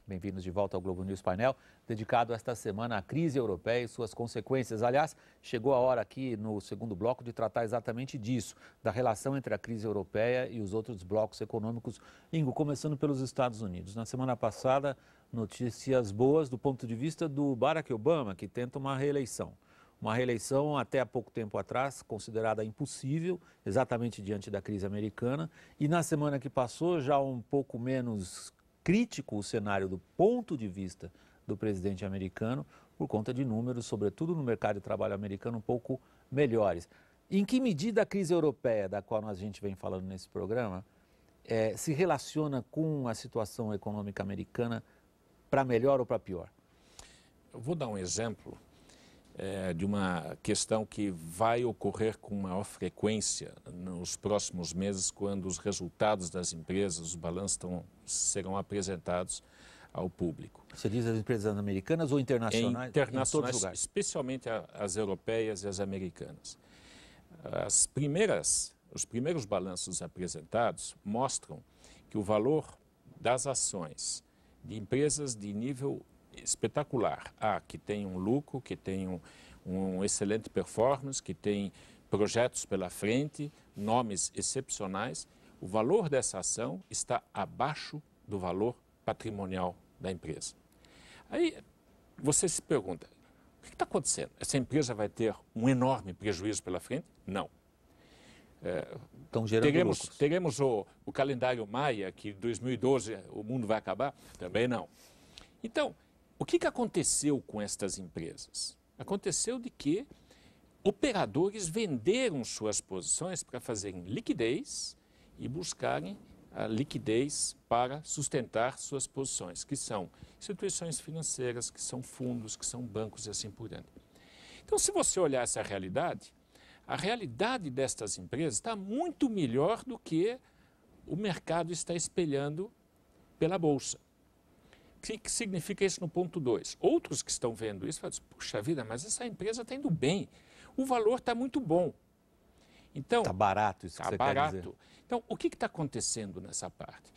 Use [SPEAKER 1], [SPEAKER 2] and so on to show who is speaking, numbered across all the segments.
[SPEAKER 1] Bem-vindos de volta ao Globo News Painel, dedicado esta semana à crise europeia e suas consequências. Aliás, chegou a hora aqui no segundo bloco de tratar exatamente disso, da relação entre a crise europeia e os outros blocos econômicos. Ingo, começando pelos Estados Unidos. Na semana passada, notícias boas do ponto de vista do Barack Obama, que tenta uma reeleição. Uma reeleição até há pouco tempo atrás considerada impossível, exatamente diante da crise americana. E na semana que passou, já um pouco menos crítico o cenário do ponto de vista do presidente americano, por conta de números, sobretudo no mercado de trabalho americano, um pouco melhores. Em que medida a crise europeia, da qual a gente vem falando nesse programa, se relaciona com a situação econômica americana para melhor ou para pior?
[SPEAKER 2] Eu vou dar um exemplo de uma questão que vai ocorrer com maior frequência nos próximos meses, quando os resultados das empresas, os balanços serão apresentados ao público.
[SPEAKER 1] Você diz as empresas americanas ou internacionais?
[SPEAKER 2] Internacionais,
[SPEAKER 1] em todos os lugares.
[SPEAKER 2] especialmente as europeias e as americanas. Os primeiros balanços apresentados mostram que o valor das ações de empresas de nível espetacular, que tem um lucro, que tem um excelente performance, que tem projetos pela frente, nomes excepcionais, o valor dessa ação está abaixo do valor patrimonial da empresa. Aí você se pergunta, o que está acontecendo? Essa empresa vai ter um enorme prejuízo pela frente? Não.
[SPEAKER 1] Estão gerando lucros.
[SPEAKER 2] Teremos o calendário Maia, que em 2012 o mundo vai acabar? Também não. Então, o que aconteceu com estas empresas? Aconteceu de que operadores venderam suas posições para fazerem liquidez e buscarem a liquidez para sustentar suas posições, que são instituições financeiras, que são fundos, que são bancos e assim por diante. Então, se você olhar essa realidade, a realidade destas empresas está muito melhor do que o mercado está espelhando pela Bolsa. O que significa isso no ponto 2? Outros que estão vendo isso falam assim, puxa vida, mas essa empresa está indo bem, o valor está muito bom. Então,
[SPEAKER 1] está barato isso que você quer dizer.
[SPEAKER 2] Então, o que está acontecendo nessa parte?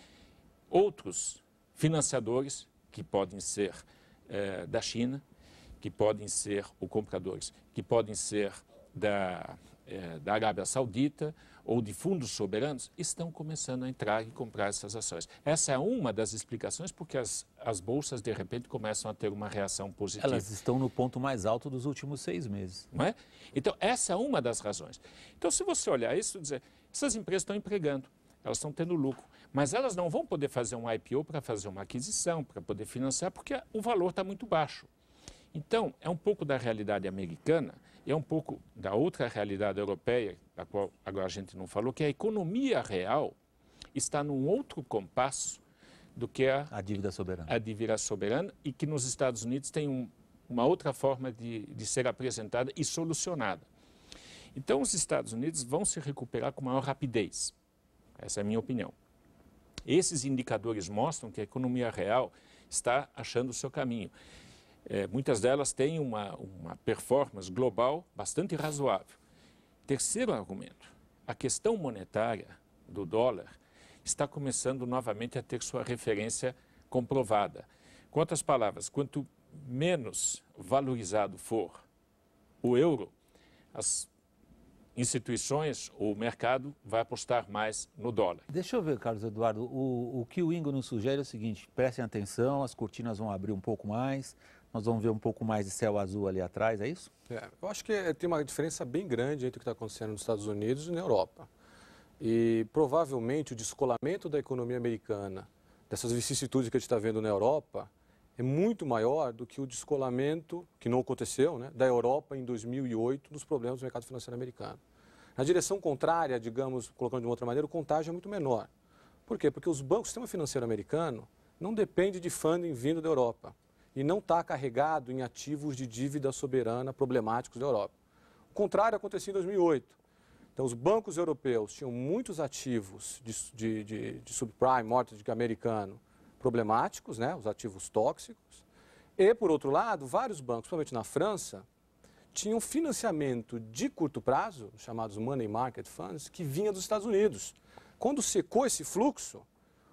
[SPEAKER 2] Outros financiadores, que podem ser da China, que podem ser, ou compradores, que podem ser da Arábia Saudita ou de fundos soberanos, estão começando a entrar e comprar essas ações. Essa é uma das explicações porque as bolsas, de repente, começam a ter uma reação positiva.
[SPEAKER 1] Elas estão no ponto mais alto dos últimos 6 meses.
[SPEAKER 2] Não é? Então, essa é uma das razões. Então, se você olhar isso, dizer, essas empresas estão empregando, elas estão tendo lucro, mas elas não vão poder fazer um IPO para fazer uma aquisição, para poder financiar, porque o valor está muito baixo. Então, é um pouco da realidade americana e é um pouco da outra realidade europeia, da qual agora a gente não falou, que a economia real está num outro compasso do que a
[SPEAKER 1] dívida soberana.
[SPEAKER 2] A dívida soberana, e que nos Estados Unidos tem uma outra forma de ser apresentada e solucionada. Então, os Estados Unidos vão se recuperar com maior rapidez. Essa é a minha opinião. Esses indicadores mostram que a economia real está achando o seu caminho. Muitas delas têm uma performance global bastante razoável. Terceiro argumento, a questão monetária do dólar está começando novamente a ter sua referência comprovada. Com outras palavras, quanto menos valorizado for o euro, as instituições ou o mercado vai apostar mais no dólar.
[SPEAKER 1] Deixa eu ver, Carlos Eduardo, o que o Ingo nos sugere é o seguinte, prestem atenção, as cortinas vão abrir um pouco mais, nós vamos ver um pouco mais de céu azul ali atrás, é isso?
[SPEAKER 3] Eu acho que tem uma diferença bem grande entre o que está acontecendo nos Estados Unidos e na Europa. E provavelmente o descolamento da economia americana, dessas vicissitudes que a gente está vendo na Europa, é muito maior do que o descolamento, que não aconteceu, né, da Europa em 2008, dos problemas do mercado financeiro americano. Na direção contrária, digamos, colocando de uma outra maneira, o contágio é muito menor. Por quê? Porque o sistema financeiro americano não depende de funding vindo da Europa e não está carregado em ativos de dívida soberana problemáticos da Europa. O contrário aconteceu em 2008. Então, os bancos europeus tinham muitos ativos de subprime, mortgage americano, problemáticos, né, os ativos tóxicos. E, por outro lado, vários bancos, principalmente na França, tinham financiamento de curto prazo, chamados money market funds, que vinha dos Estados Unidos. Quando secou esse fluxo,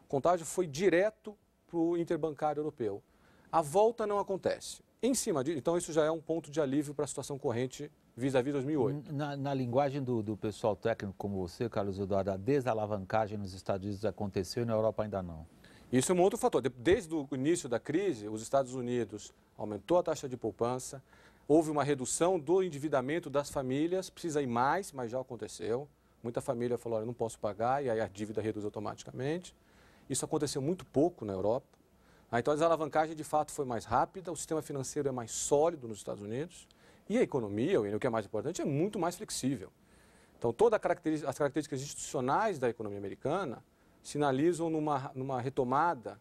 [SPEAKER 3] o contágio foi direto para o interbancário europeu. A volta não acontece. Em cima disso, então isso já é um ponto de alívio para a situação corrente vis-à-vis 2008.
[SPEAKER 1] Na linguagem do pessoal técnico como você, Carlos Eduardo, a desalavancagem nos Estados Unidos aconteceu e na Europa ainda não.
[SPEAKER 3] Isso é um outro fator. Desde o início da crise, os Estados Unidos aumentou a taxa de poupança, houve uma redução do endividamento das famílias, precisa ir mais, mas já aconteceu. Muita família falou, olha, eu não posso pagar, e aí a dívida reduz automaticamente. Isso aconteceu muito pouco na Europa. Então a desalavancagem de fato foi mais rápida, o sistema financeiro é mais sólido nos Estados Unidos e a economia, o que é mais importante, é muito mais flexível. Então todas as características institucionais da economia americana sinalizam numa retomada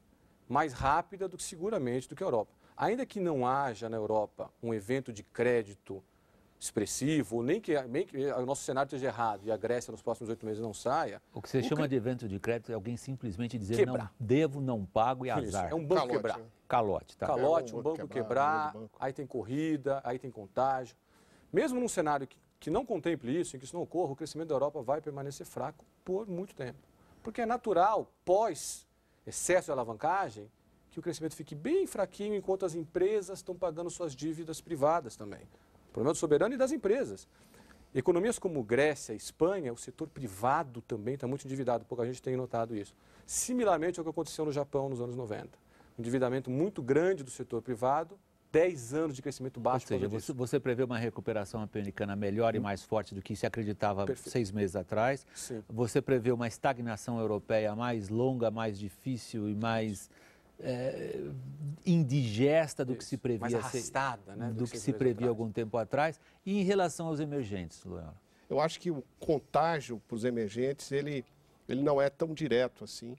[SPEAKER 3] mais rápida do que seguramente do que a Europa. Ainda que não haja na Europa um evento de crédito expressivo, nem que o nosso cenário esteja errado e a Grécia nos próximos 8 meses não saia.
[SPEAKER 1] O que você chama de evento de crédito é alguém simplesmente dizer
[SPEAKER 3] quebrar.
[SPEAKER 1] Não devo, não pago e azar.
[SPEAKER 3] Isso, é um banco quebrar.
[SPEAKER 4] Né?
[SPEAKER 1] Calote, tá?
[SPEAKER 3] Calote, um banco quebrar, aí tem corrida, aí tem contágio. Mesmo num cenário que não contemple isso, em que isso não ocorra, o crescimento da Europa vai permanecer fraco por muito tempo. Porque é natural, pós excesso de alavancagem, que o crescimento fique bem fraquinho enquanto as empresas estão pagando suas dívidas privadas também. O problema do soberano e das empresas. Economias como Grécia e Espanha, o setor privado também está muito endividado, pouca gente tem notado isso. Similarmente ao que aconteceu no Japão nos anos 90. Um endividamento muito grande do setor privado, 10 anos de crescimento baixo.
[SPEAKER 1] Ou seja, você prevê uma recuperação americana melhor e mais forte do que se acreditava 6 meses atrás.
[SPEAKER 3] Sim.
[SPEAKER 1] Você prevê uma estagnação europeia mais longa, mais difícil e mais indigesta do que se previa,
[SPEAKER 3] mais arrastada, né,
[SPEAKER 1] do que se previa algum tempo atrás. E em relação aos emergentes, Loyola?
[SPEAKER 4] Eu acho que o contágio para os emergentes, ele não é tão direto assim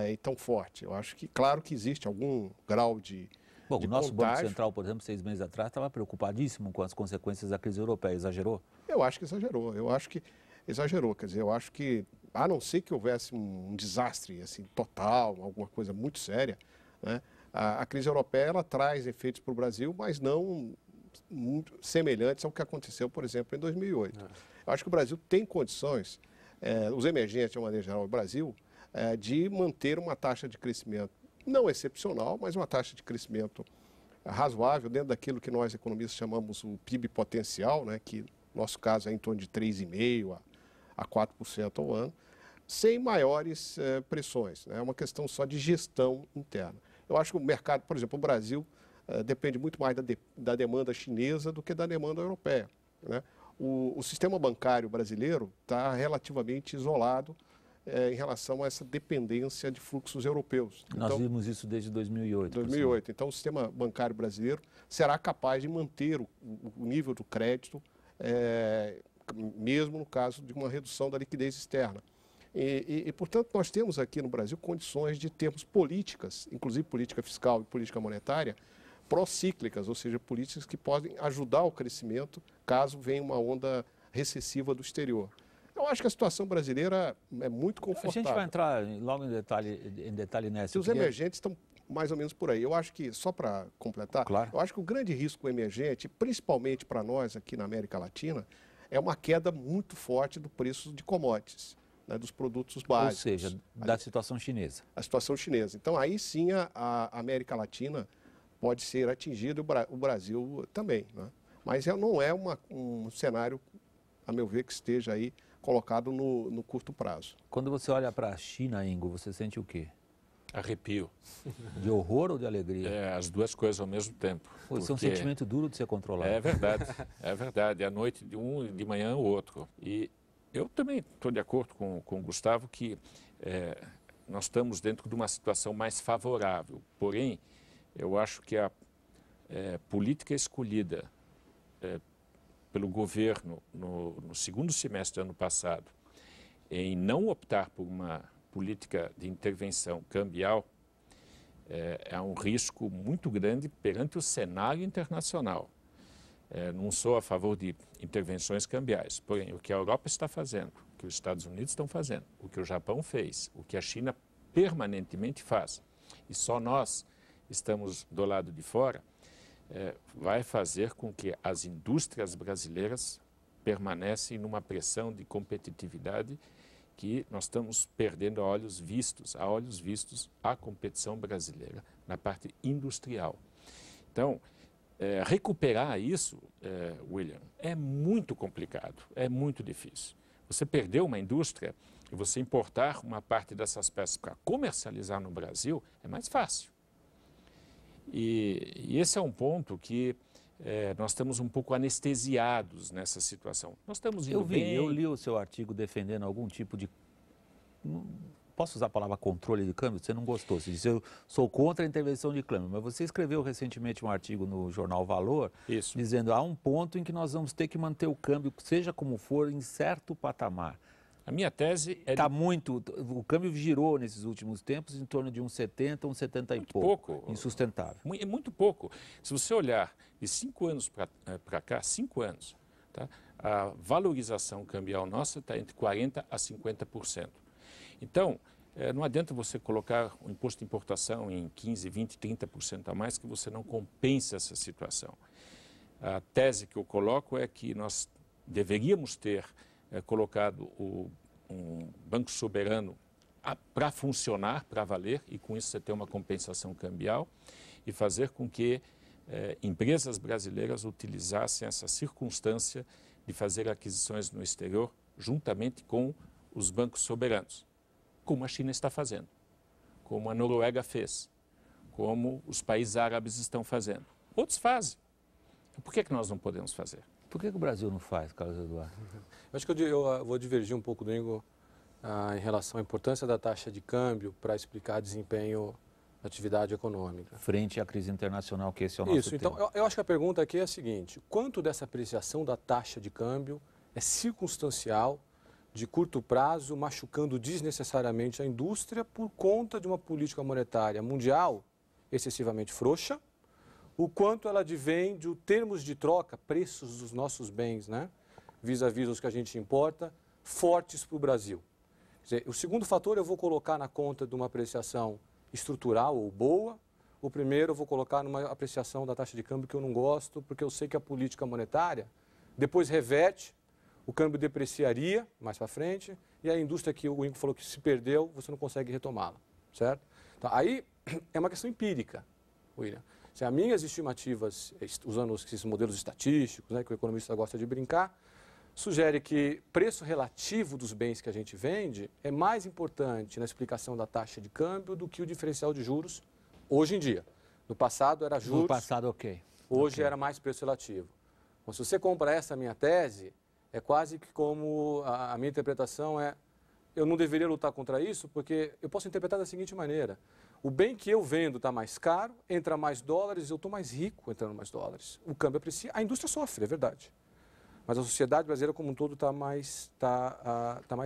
[SPEAKER 4] e tão forte. Eu acho que, claro que existe algum grau de
[SPEAKER 1] Bom, o nosso Banco
[SPEAKER 4] contágio.
[SPEAKER 1] Central, por exemplo, 6 meses atrás, estava preocupadíssimo com as consequências da crise europeia. Exagerou?
[SPEAKER 4] Eu acho que exagerou. Eu acho que exagerou. Quer dizer, eu acho que, a não ser que houvesse um desastre assim, total, alguma coisa muito séria, né? A crise europeia ela traz efeitos para o Brasil, mas não muito semelhantes ao que aconteceu, por exemplo, em 2008. Eu acho que o Brasil tem condições, os emergentes, de uma maneira geral, o Brasil, de manter uma taxa de crescimento não excepcional, mas uma taxa de crescimento razoável dentro daquilo que nós economistas chamamos o PIB potencial, né, que no nosso caso é em torno de 3,5% a 4% ao ano, sem maiores pressões. É uma questão só de gestão interna. Eu acho que o mercado, por exemplo, o Brasil depende muito mais da demanda chinesa do que da demanda europeia, né? O sistema bancário brasileiro está relativamente isolado em relação a essa dependência de fluxos europeus.
[SPEAKER 1] Nós vimos isso desde 2008.
[SPEAKER 4] 2008. Então, o sistema bancário brasileiro será capaz de manter o nível do crédito, mesmo no caso de uma redução da liquidez externa. Portanto, nós temos aqui no Brasil condições de termos políticas, inclusive política fiscal e política monetária, procíclicas, ou seja, políticas que podem ajudar o crescimento caso venha uma onda recessiva do exterior. Eu acho que a situação brasileira é muito confortável.
[SPEAKER 1] A gente vai entrar logo em detalhe nessa.
[SPEAKER 4] Os emergentes estão mais ou menos por aí. Eu acho que, só para completar,
[SPEAKER 1] claro.
[SPEAKER 4] Eu acho que o grande risco emergente, principalmente para nós aqui na América Latina, é uma queda muito forte do preço de commodities, né, dos produtos básicos.
[SPEAKER 1] Ou seja, da situação chinesa.
[SPEAKER 4] A situação chinesa. Então, aí sim a América Latina pode ser atingida, o Brasil também, né? Mas não é um cenário, a meu ver, que esteja aí colocado no curto prazo.
[SPEAKER 1] Quando você olha para a China, Ingo, você sente o quê?
[SPEAKER 2] Arrepio.
[SPEAKER 1] De horror ou de alegria?
[SPEAKER 2] As duas coisas ao mesmo tempo.
[SPEAKER 1] Isso é um sentimento duro de ser controlado.
[SPEAKER 2] É verdade, é verdade. À noite de um e de manhã o outro. E eu também estou de acordo com o Gustavo que nós estamos dentro de uma situação mais favorável. Porém, eu acho que a política escolhida pelo governo no segundo semestre do ano passado em não optar por uma política de intervenção cambial é um risco muito grande perante o cenário internacional. Não sou a favor de intervenções cambiais, porém o que a Europa está fazendo, o que os Estados Unidos estão fazendo, o que o Japão fez, o que a China permanentemente faz, e só nós estamos do lado de fora, vai fazer com que as indústrias brasileiras permanecem numa pressão de competitividade que nós estamos perdendo a olhos vistos a competição brasileira na parte industrial. Então, recuperar isso, William, é muito complicado, é muito difícil. Você perdeu uma indústria e você importar uma parte dessas peças para comercializar no Brasil é mais fácil. E esse é um ponto que nós estamos um pouco anestesiados nessa situação. Nós estamos indo bem.
[SPEAKER 1] Eu li o seu artigo defendendo algum tipo de... Posso usar a palavra controle de câmbio? Você não gostou. Você disse, eu sou contra a intervenção de câmbio. Mas você escreveu recentemente um artigo no jornal Valor,
[SPEAKER 2] Isso.
[SPEAKER 1] dizendo há um ponto em que nós vamos ter que manter o câmbio, seja como for, em certo patamar.
[SPEAKER 2] A minha tese é...
[SPEAKER 1] O câmbio girou nesses últimos tempos em torno de uns 70, uns 70 e pouco. Insustentável.
[SPEAKER 2] É muito pouco. Se você olhar de 5 anos para cá, 5 anos, tá? A valorização cambial nossa está entre 40% a 50%. Então, não adianta você colocar o imposto de importação em 15%, 20%, 30% a mais que você não compensa essa situação. A tese que eu coloco é que nós deveríamos ter colocado um banco soberano para funcionar, para valer, e com isso você ter uma compensação cambial e fazer com que empresas brasileiras utilizassem essa circunstância de fazer aquisições no exterior juntamente com os bancos soberanos, como a China está fazendo, como a Noruega fez, como os países árabes estão fazendo. Outros fazem. Por que nós não podemos fazer?
[SPEAKER 1] Por que o Brasil não faz, Carlos Eduardo?
[SPEAKER 3] Eu acho que eu vou divergir um pouco do Ingo em relação à importância da taxa de câmbio para explicar desempenho da atividade econômica.
[SPEAKER 1] Frente à crise internacional, que esse é o nosso
[SPEAKER 3] Isso,
[SPEAKER 1] tema.
[SPEAKER 3] então eu acho que a pergunta aqui é a seguinte: quanto dessa apreciação da taxa de câmbio é circunstancial, de curto prazo, machucando desnecessariamente a indústria por conta de uma política monetária mundial excessivamente frouxa, o quanto ela advém de termos de troca, preços dos nossos bens, né, vis-à-vis os que a gente importa, fortes para o Brasil. Quer dizer, o segundo fator eu vou colocar na conta de uma apreciação estrutural ou boa. O primeiro eu vou colocar numa apreciação da taxa de câmbio que eu não gosto, porque eu sei que a política monetária depois reverte, o câmbio depreciaria mais para frente, e a indústria que o Ingo falou que se perdeu, você não consegue retomá-la, certo? Então, aí é uma questão empírica, William. Se as minhas estimativas, usando esses modelos estatísticos, né, que o economista gosta de brincar, sugere que preço relativo dos bens que a gente vende é mais importante na explicação da taxa de câmbio do que o diferencial de juros hoje em dia. No passado era juros,
[SPEAKER 1] no passado, ok.
[SPEAKER 3] Hoje era mais preço relativo. Então, se você compra essa minha tese, é quase que como a minha interpretação é: eu não deveria lutar contra isso, porque eu posso interpretar da seguinte maneira: o bem que eu vendo está mais caro, entra mais dólares, eu estou mais rico entrando mais dólares. O câmbio aprecia, a indústria sofre, é verdade. Mas a sociedade brasileira como um todo está mais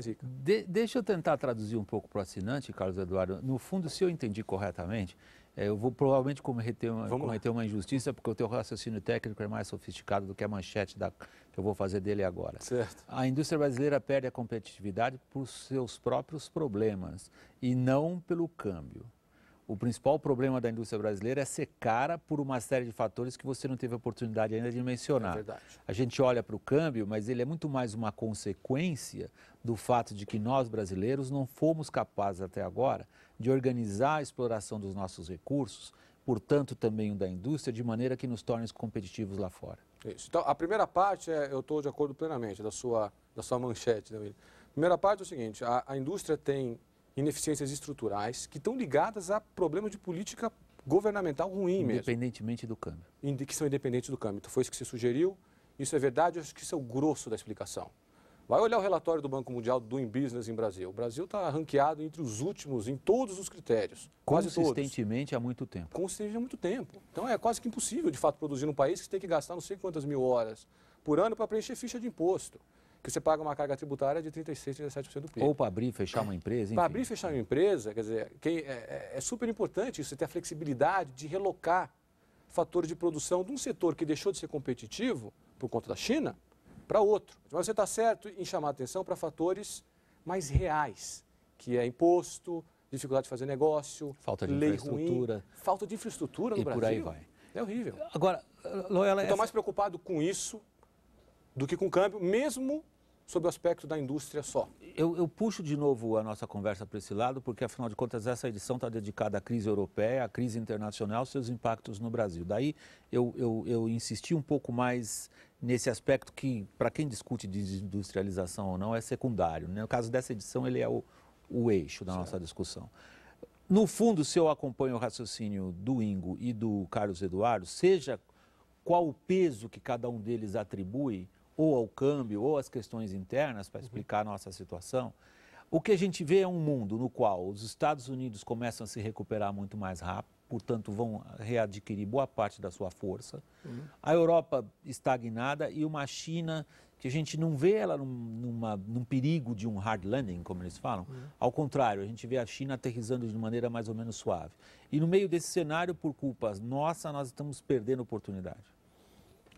[SPEAKER 3] rica.
[SPEAKER 1] Deixa eu tentar traduzir um pouco para o assinante, Carlos Eduardo. No fundo, se eu entendi corretamente, eu vou provavelmente cometer uma injustiça, porque o teu raciocínio técnico é mais sofisticado do que a manchete que eu vou fazer dele agora.
[SPEAKER 3] Certo.
[SPEAKER 1] A indústria brasileira perde a competitividade por seus próprios problemas e não pelo câmbio. O principal problema da indústria brasileira é ser cara por uma série de fatores que você não teve a oportunidade ainda de mencionar.
[SPEAKER 3] É verdade.
[SPEAKER 1] A gente olha para o câmbio, mas ele é muito mais uma consequência do fato de que nós, brasileiros, não fomos capazes até agora de organizar a exploração dos nossos recursos, portanto também o da indústria, de maneira que nos torne competitivos lá fora.
[SPEAKER 3] Isso. Então, a primeira parte, eu estou de acordo plenamente da sua manchete, né, William? A primeira parte é o seguinte: a indústria tem ineficiências estruturais que estão ligadas a problemas de política governamental ruim mesmo.
[SPEAKER 1] Independentemente do câmbio.
[SPEAKER 3] Que são independentes do câmbio. Então, foi isso que você sugeriu, isso é verdade, eu acho que isso é o grosso da explicação. Vai olhar o relatório do Banco Mundial do Doing Business em Brasil. O Brasil está ranqueado entre os últimos em todos os critérios, quase todos.
[SPEAKER 1] Consistentemente há muito tempo.
[SPEAKER 3] Consistentemente há muito tempo. Então é quase que impossível, de fato, produzir num país que tem que gastar não sei quantas mil horas por ano para preencher ficha de imposto, que você paga uma carga tributária de 36%, 37% do PIB.
[SPEAKER 1] Ou para abrir e fechar uma empresa, enfim.
[SPEAKER 3] Para abrir e fechar uma empresa, quer dizer, é super importante isso, você ter a flexibilidade de relocar fatores de produção de um setor que deixou de ser competitivo por conta da China para outro. Mas você está certo em chamar a atenção para fatores mais reais, que é imposto, dificuldade de fazer negócio,
[SPEAKER 1] falta de
[SPEAKER 3] lei
[SPEAKER 1] infraestrutura.
[SPEAKER 3] Ruim, falta de infraestrutura no
[SPEAKER 1] e
[SPEAKER 3] Brasil.
[SPEAKER 1] por aí vai.
[SPEAKER 3] É horrível.
[SPEAKER 1] Agora, Loyola...
[SPEAKER 3] Eu estou mais preocupado com isso do que com o câmbio, mesmo sobre o aspecto da indústria só.
[SPEAKER 1] Eu puxo de novo a nossa conversa para esse lado, porque afinal de contas essa edição está dedicada à crise europeia, à crise internacional, seus impactos no Brasil. Daí eu insisti um pouco mais nesse aspecto que, para quem discute desindustrialização ou não, é secundário. No caso dessa edição, ele é o eixo da nossa discussão. No fundo, se eu acompanho o raciocínio do Ingo e do Carlos Eduardo, seja qual o peso que cada um deles atribui, ou ao câmbio, ou às questões internas, para explicar a nossa situação, o que a gente vê é um mundo no qual os Estados Unidos começam a se recuperar muito mais rápido, portanto vão readquirir boa parte da sua força, a Europa estagnada e uma China que a gente não vê ela num perigo de um hard landing, como eles falam. Ao contrário, a gente vê a China aterrissando de maneira mais ou menos suave. E no meio desse cenário, por culpa nossa, nós estamos perdendo oportunidade.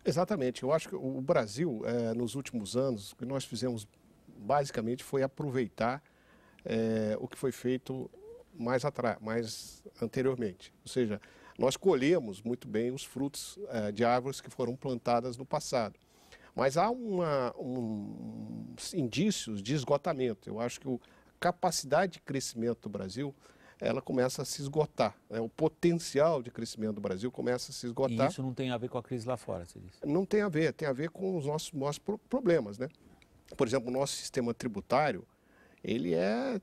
[SPEAKER 4] Exatamente. Eu acho que o Brasil, nos últimos anos, o que nós fizemos basicamente foi aproveitar o que foi feito mais anteriormente. Ou seja, nós colhemos muito bem os frutos de árvores que foram plantadas no passado. Mas há indícios de esgotamento. Eu acho que a capacidade de crescimento do Brasil ela começa a se esgotar. O potencial de crescimento do Brasil começa a se esgotar.
[SPEAKER 1] E isso não tem a ver com a crise lá fora, você disse?
[SPEAKER 4] Não tem a ver com os nossos problemas, né? Por exemplo, o nosso sistema tributário, ele é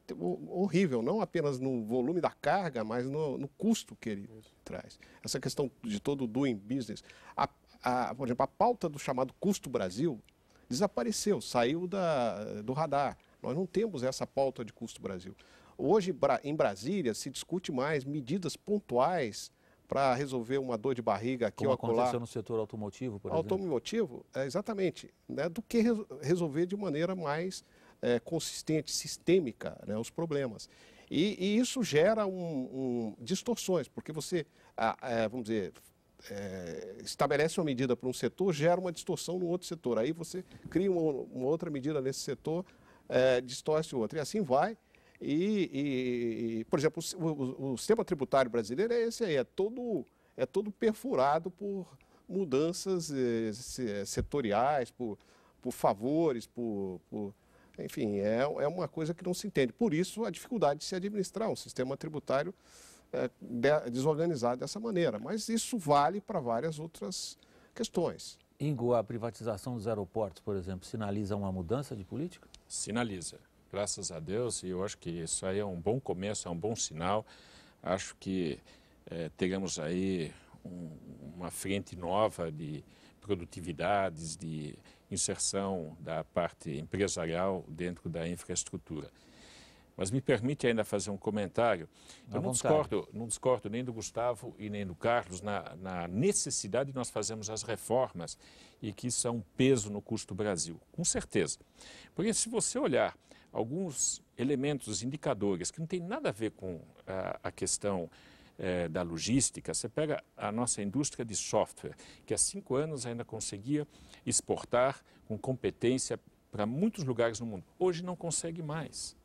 [SPEAKER 4] horrível, não apenas no volume da carga, mas no custo que ele traz. Essa questão de todo o doing business. Por exemplo, a pauta do chamado Custo Brasil desapareceu, saiu do radar. Nós não temos essa pauta de Custo Brasil. Hoje, em Brasília, se discute mais medidas pontuais para resolver uma dor de barriga aqui ou acolá.
[SPEAKER 1] Como aconteceu no setor automotivo, por exemplo?
[SPEAKER 4] Automotivo, exatamente, né, do que resolver de maneira mais consistente, sistêmica, né, os problemas. E isso gera distorções, porque você, vamos dizer, estabelece uma medida para um setor, gera uma distorção no outro setor. Aí você cria uma outra medida nesse setor, distorce o outro. E assim vai. Por exemplo, o sistema tributário brasileiro é esse aí, é todo perfurado por mudanças setoriais, por favores, enfim, é uma coisa que não se entende. Por isso, a dificuldade de se administrar um sistema tributário desorganizado dessa maneira. Mas isso vale para várias outras questões.
[SPEAKER 1] Ingo, a privatização dos aeroportos, por exemplo, sinaliza uma mudança de política?
[SPEAKER 2] Sinaliza. Graças a Deus, e eu acho que isso aí é um bom começo, é um bom sinal. Acho que teremos aí uma frente nova de produtividades, de inserção da parte empresarial dentro da infraestrutura. Mas me permite ainda fazer um comentário. Eu não discordo nem do Gustavo e nem do Carlos na necessidade de nós fazermos as reformas e que isso é um peso no custo Brasil, com certeza. Porque se você olhar alguns elementos, indicadores, que não tem nada a ver com a questão da logística. Você pega a nossa indústria de software, que há 5 anos ainda conseguia exportar com competência para muitos lugares no mundo. Hoje não consegue mais.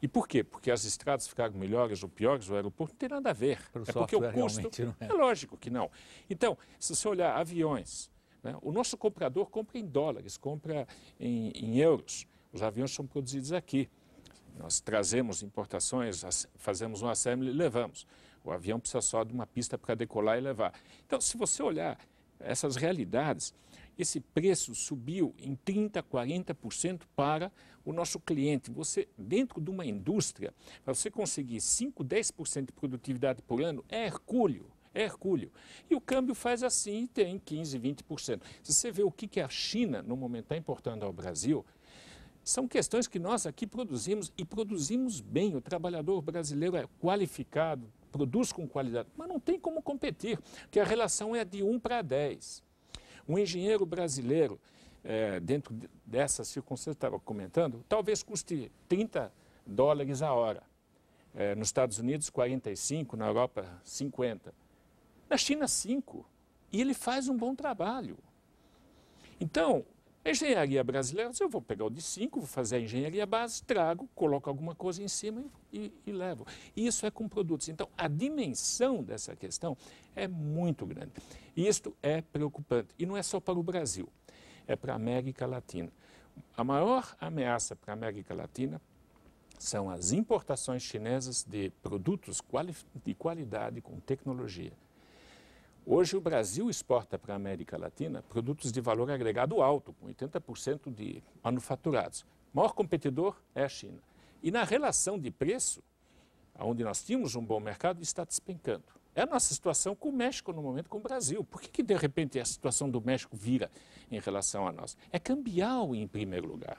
[SPEAKER 2] E por quê? Porque as estradas ficaram melhores ou piores, o aeroporto não tem nada a ver. É porque o custo... É lógico que não. Então, se você olhar aviões, né, o nosso comprador compra em dólares, compra em euros. Os aviões são produzidos aqui. Nós trazemos importações, fazemos um assembly e levamos. O avião precisa só de uma pista para decolar e levar. Então, se você olhar essas realidades, esse preço subiu em 30%, 40% para o nosso cliente. Você, dentro de uma indústria, para você conseguir 5%, 10% de produtividade por ano, é hercúleo. É hercúleo. E o câmbio faz assim e tem 15%, 20%. Se você vê o que a China, no momento, está importando ao Brasil, são questões que nós aqui produzimos e produzimos bem. O trabalhador brasileiro é qualificado, produz com qualidade, mas não tem como competir, porque a relação é de 1 para 10. Um engenheiro brasileiro, dentro dessa circunstância que eu estava comentando, talvez custe $30 a hora. Nos Estados Unidos, 45, na Europa, 50. Na China, 5. E ele faz um bom trabalho. Então, a engenharia brasileira, eu vou pegar o de 5, vou fazer a engenharia base, trago, coloco alguma coisa em cima e levo. E isso é com produtos. Então, a dimensão dessa questão é muito grande. E isto é preocupante. E não é só para o Brasil, é para a América Latina. a maior ameaça para a América Latina são as importações chinesas de produtos de qualidade com tecnologia. Hoje o Brasil exporta para a América Latina produtos de valor agregado alto, com 80% de manufaturados. O maior competidor é a China. E na relação de preço, onde nós tínhamos um bom mercado, está despencando. É a nossa situação com o México no momento, com o Brasil. Por que de repente a situação do México vira em relação a nós? É cambial em primeiro lugar.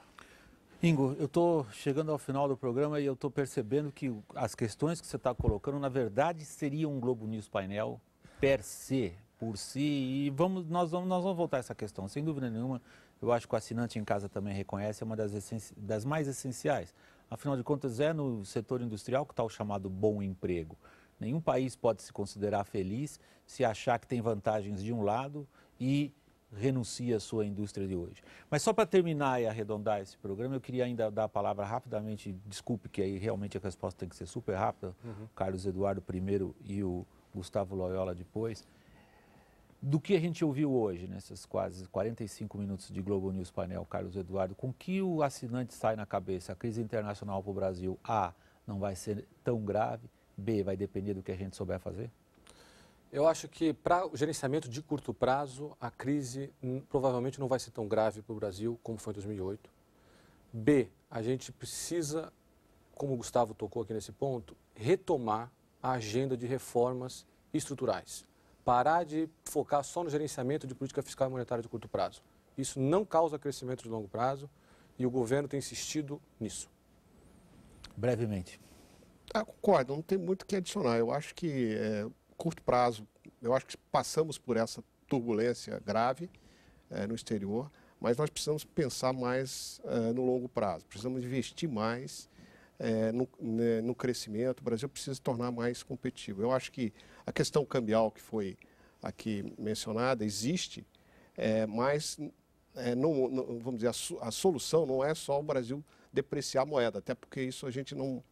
[SPEAKER 1] Ingo, eu estou chegando ao final do programa e eu estou percebendo que as questões que você está colocando, na verdade, seriam um Globo News Painel per se, por si, e nós vamos voltar a essa questão. Sem dúvida nenhuma, eu acho que o assinante em casa também reconhece, é uma das mais essenciais. Afinal de contas, é no setor industrial que está o chamado bom emprego. Nenhum país pode se considerar feliz se achar que tem vantagens de um lado e renuncia à sua indústria de hoje. Mas só para terminar e arredondar esse programa, eu queria ainda dar a palavra rapidamente, desculpe que aí realmente a resposta tem que ser super rápida, o Carlos Eduardo primeiro e o Gustavo Loyola depois, do que a gente ouviu hoje, nesses quase 45 minutos de Globo News Painel, Carlos Eduardo, com que o assinante sai na cabeça? A crise internacional para o Brasil, A, não vai ser tão grave, B, vai depender do que a gente souber fazer?
[SPEAKER 3] Eu acho que para o gerenciamento de curto prazo, a crise provavelmente não vai ser tão grave para o Brasil como foi em 2008. B, a gente precisa, como o Gustavo tocou aqui nesse ponto, retomar a agenda de reformas estruturais. Parar de focar só no gerenciamento de política fiscal e monetária de curto prazo. Isso não causa crescimento de longo prazo e o governo tem insistido nisso.
[SPEAKER 1] Brevemente.
[SPEAKER 4] Concordo, não tem muito o que adicionar. Eu acho que, curto prazo, eu acho que passamos por essa turbulência grave no exterior, mas nós precisamos pensar mais no longo prazo. Precisamos investir mais no crescimento. O Brasil precisa se tornar mais competitivo. Eu acho que a questão cambial que foi aqui mencionada existe, mas vamos dizer, a solução não é só o Brasil depreciar a moeda, até porque isso a gente não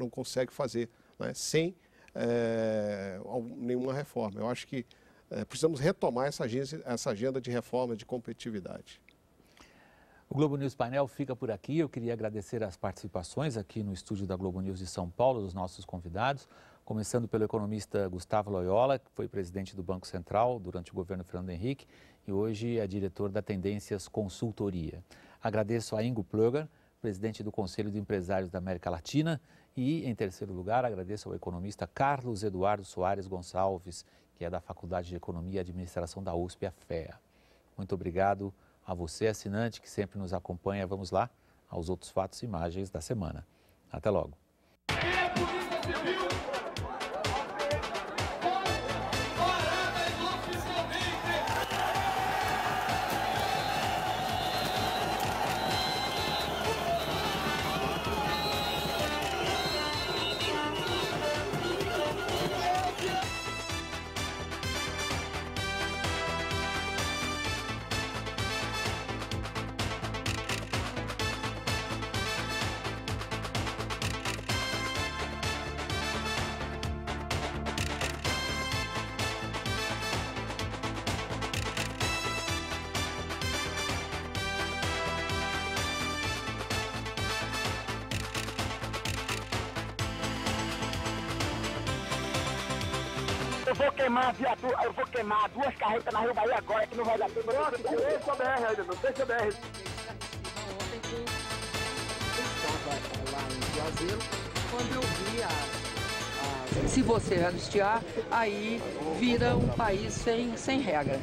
[SPEAKER 4] consegue fazer, né, sem nenhuma reforma. Eu acho que precisamos retomar essa agenda de reforma, de competitividade.
[SPEAKER 1] O Globo News Painel fica por aqui. Eu queria agradecer as participações aqui no estúdio da Globo News de São Paulo, dos nossos convidados, começando pelo economista Gustavo Loyola, que foi presidente do Banco Central durante o governo Fernando Henrique e hoje é diretor da Tendências Consultoria. Agradeço a Ingo Plöger, presidente do Conselho de Empresários da América Latina, e, em terceiro lugar, agradeço ao economista Carlos Eduardo Soares Gonçalves, que é da Faculdade de Economia e Administração da USP, a FEA. Muito obrigado a você, assinante, que sempre nos acompanha. Vamos lá aos outros fatos e imagens da semana. Até logo.
[SPEAKER 5] Eu vou queimar 2 carretas na Rio Bahia agora, que não vai dar tempo. Eu deixa a BR ainda, não deixa a BR. Eu estava lá em Juazeiro, quando eu vi se você hastear, aí vira um país sem regra.